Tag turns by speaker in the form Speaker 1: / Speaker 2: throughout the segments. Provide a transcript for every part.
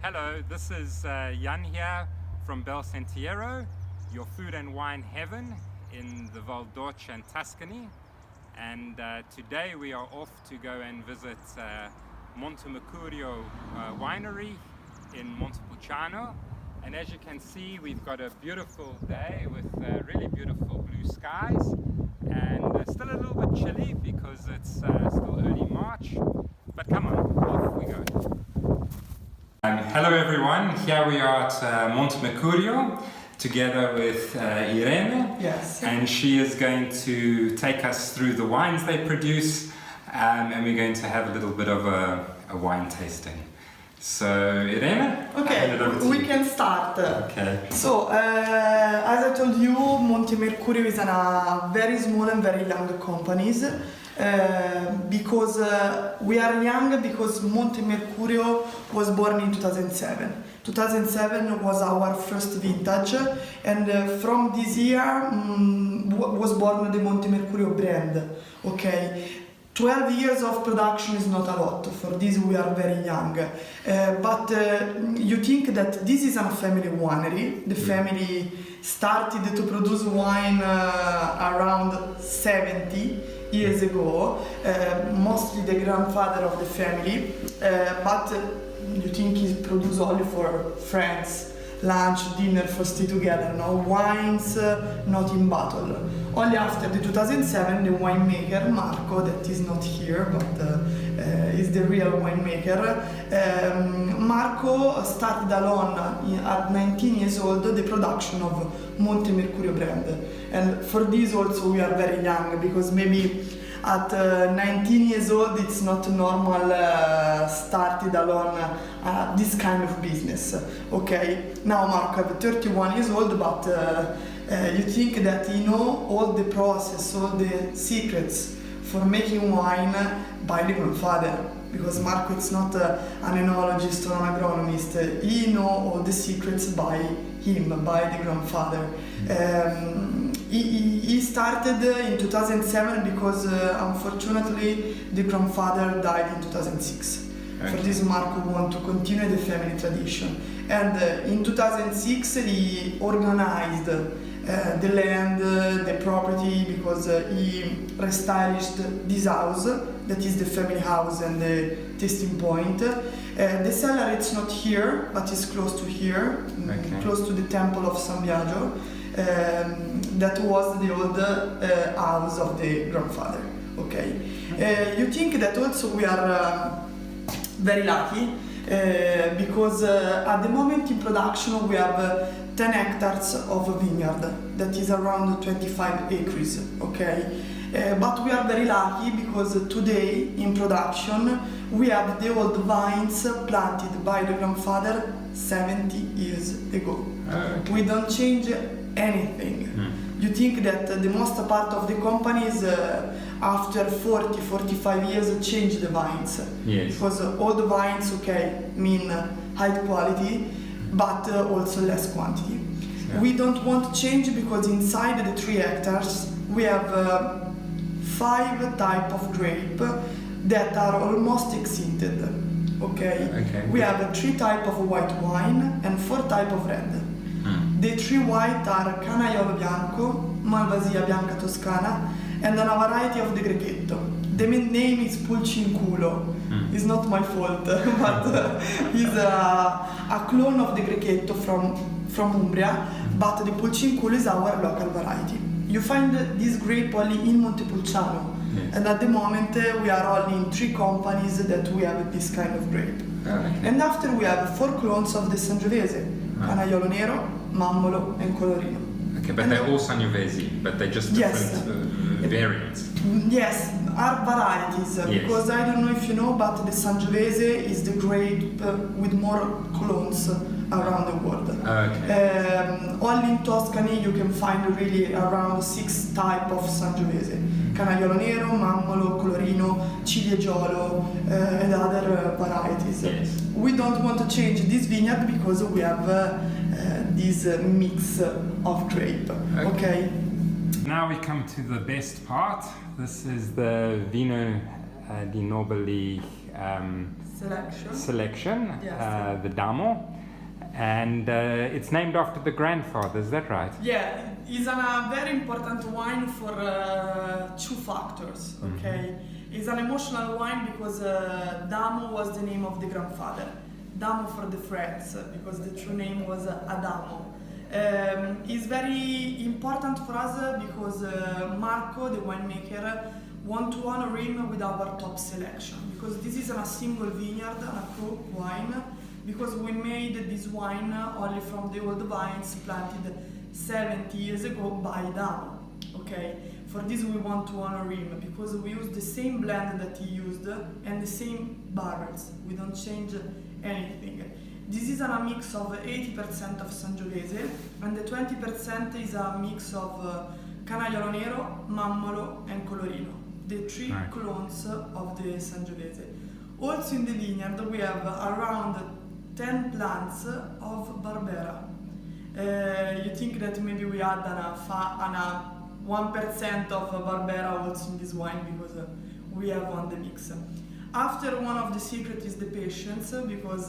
Speaker 1: Hello, this is Jan here from Bel Sentiero, your food and wine heaven in the Val d'Orcia and Tuscany. And today we are off to go and visit Montemercurio winery in Montepulciano. And as you can see, we've got a beautiful day with really beautiful blue skies, and still a little bit chilly because it's still early March. But come on, off we go. Hello everyone, here we are at Montemercurio together with Irene.
Speaker 2: Yes.
Speaker 1: And she is going to take us through the wines they produce, and we're going to have a little bit of a wine tasting. So Irene,
Speaker 2: okay, we can start.
Speaker 1: Okay.
Speaker 2: So, as I told you, Montemercurio is a very small and very young companies. Because we are young because Montemercurio was born in 2007. 2007 was our first vintage, and from this year was born the Montemercurio brand. Okay, 12 years of production is not a lot, for this we are very young. But you think that this is a family winery. The family started to produce wine around 70 years ago, mostly the grandfather of the family, but you think he produced only for friends, lunch, dinner, for stay together, no wines, not in bottle. Only after the 2007, the winemaker, Marco, that is not here, but is the real winemaker, Marco started alone at 19 years old the production of Montemercurio brand. And for this also we are very young, because maybe at 19 years old it's not normal started alone this kind of business. Okay, now Marco is 31 years old, but you think that he know all the process, all the secrets for making wine by the grandfather, because Marco is not an enologist or an agronomist. He know all the secrets by him, by the grandfather. He started in 2007 because unfortunately the grandfather died in 2006. Okay. For this Marco want to continue the family tradition, and in 2006 he organized the land, the property, because he restylished this house, that is the family house and the tasting point. The cellar it's not here, but it's close to here, okay, close to the temple of San Biagio. That was the old house of the grandfather. Okay, you think that also we are very lucky because at the moment in production we have 10 hectares of vineyard, that is around 25 acres. Okay, but we are very lucky because today in production we have the old vines planted by the grandfather 70 years ago. Okay. We don't change anything. You think that the most part of the companies after 40-45 years change the vines.
Speaker 1: Yes.
Speaker 2: Because old vines, okay, mean high quality, but also less quantity. Yeah. We don't want to change because inside the 3 hectares we have 5 types of grape that are almost extincted. Okay. We have 3 types of white wine and 4 types of red. The 3 white are Canaiolo Bianco, Malvasia Bianca Toscana, and a variety of the Grechetto. The main name is Pulcinculo. It's not my fault, but it's a clone of the Grechetto from Umbria, but the Pulcinculo is our local variety. You find this grape only in Montepulciano, and at the moment we are only in 3 companies that we have this kind of grape. Okay. And after we have 4 clones of the Sangiovese, Canaiolo Nero, Mammolo and Colorino.
Speaker 1: Okay, but they're all Sangiovese, but they're just different variants.
Speaker 2: Yes, are varieties, because I don't know if you know, but the Sangiovese is the grape with more clones around the world. Okay. Only in Tuscany you can find really around 6 types of Sangiovese. Canaiolo Nero, Mammolo, Colorino, Ciliegiolo, and other varieties.
Speaker 1: Yes.
Speaker 2: We don't want to change this vineyard because we have this mix of grape. Okay.
Speaker 1: Now we come to the best part. This is the Vino di Nobili
Speaker 2: selection. Yes.
Speaker 1: The Damo. And it's named after the grandfather, is that right?
Speaker 2: Yeah, it's a very important wine for two factors, okay? It's an emotional wine because Damo was the name of the grandfather. Damo for the friends, because the true name was Adamo. It's very important for us because Marco, the winemaker, want to honor him with our top selection, because this is a single vineyard, a cru wine, because we made this wine only from the old vines planted 70 years ago by Damo, okay? For this we want to honor him, because we use the same blend that he used and the same barrels, we don't change anything. This is a mix of 80% of Sangiovese, and the 20% is a mix of Canaiolo Nero, Mammolo and Colorino, the three clones of the Sangiovese. Also in the vineyard we have around 10 plants of Barbera. You think that maybe we add a 1% of Barbera also in this wine because we have on the mix. After, one of the secrets is the patience, because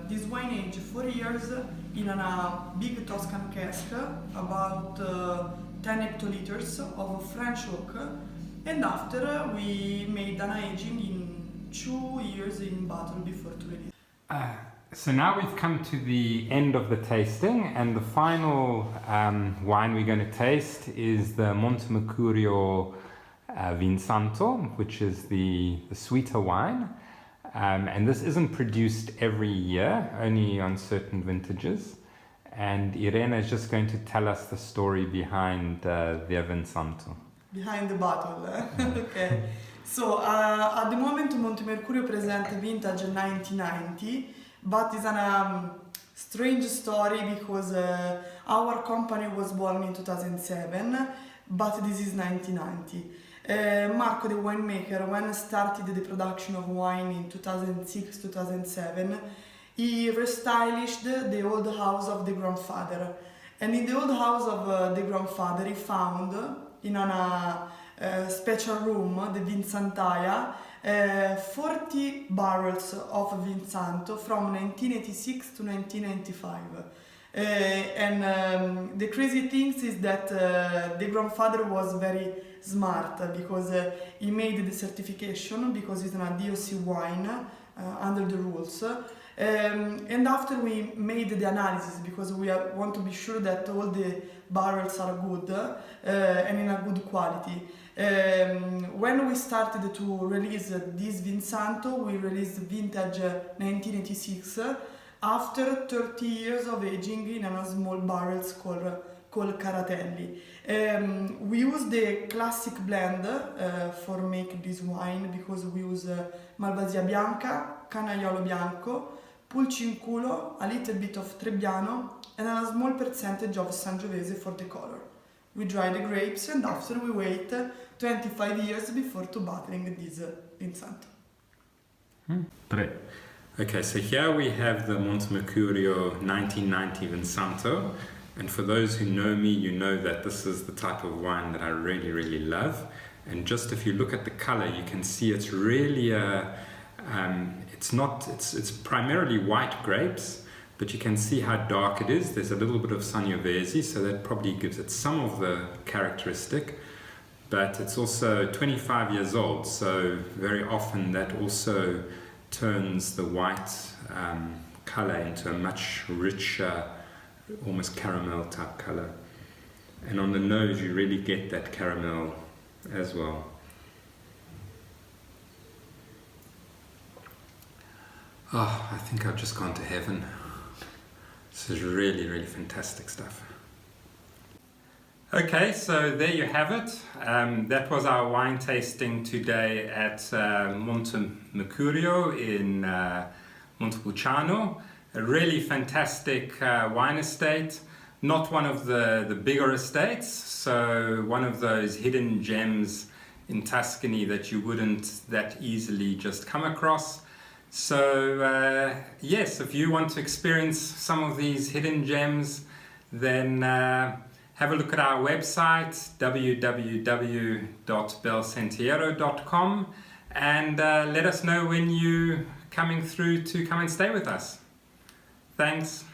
Speaker 2: this wine aged 4 years in a big Toscan cask, about 10 hectoliters of French oak, and after we made an aging in 2 years in bottle before to release.
Speaker 1: So now we've come to the end of the tasting, and the final wine we're going to taste is the Montemercurio Vinsanto, which is the sweeter wine. And this isn't produced every year, only on certain vintages. And Irena is just going to tell us the story behind the Vinsanto.
Speaker 2: Behind the bottle, okay. So at the moment Montemercurio presents vintage 1990, but it's a strange story because our company was born in 2007, but this is 1990. Marco, the winemaker, when started the production of wine in 2006-2007, he restylished the old house of the grandfather. And in the old house of the grandfather, he found in a special room, the Vinsantaia, 40 barrels of Vinsanto from 1986 to 1995. And the crazy thing is that the grandfather was very smart because he made the certification because it's an DOC wine under the rules. And after we made the analysis, because we want to be sure that all the barrels are good and in a good quality. When we started to release this Vinsanto, we released vintage 1986 after 30 years of aging in a small barrels called Caratelli. We use the classic blend for making this wine because we use Malvasia Bianca, Canaiolo Bianco, Pulcinculo, a little bit of Trebbiano and a small percentage of Sangiovese for the color. We dry the grapes and after we wait 25 years before to bottling this Vinsanto.
Speaker 1: Great. Okay, so here we have the Montemercurio 1990 Vinsanto. And for those who know me, you know that this is the type of wine that I really, really love. And just if you look at the color, you can see it's really it's primarily white grapes, but you can see how dark it is. There's a little bit of Sangiovese, so that probably gives it some of the characteristic. But it's also 25 years old, so very often that also turns the white color into a much richer, almost caramel type color. And on the nose you really get that caramel as well. Oh, I think I've just gone to heaven. This is really, really fantastic stuff. Okay, so there you have it. That was our wine tasting today at Montemercurio in Montepulciano. A really fantastic wine estate. Not one of the bigger estates, so one of those hidden gems in Tuscany that you wouldn't that easily just come across. So yes, if you want to experience some of these hidden gems, then have a look at our website www.belsentiero.com and let us know when you coming through to come and stay with us. Thanks.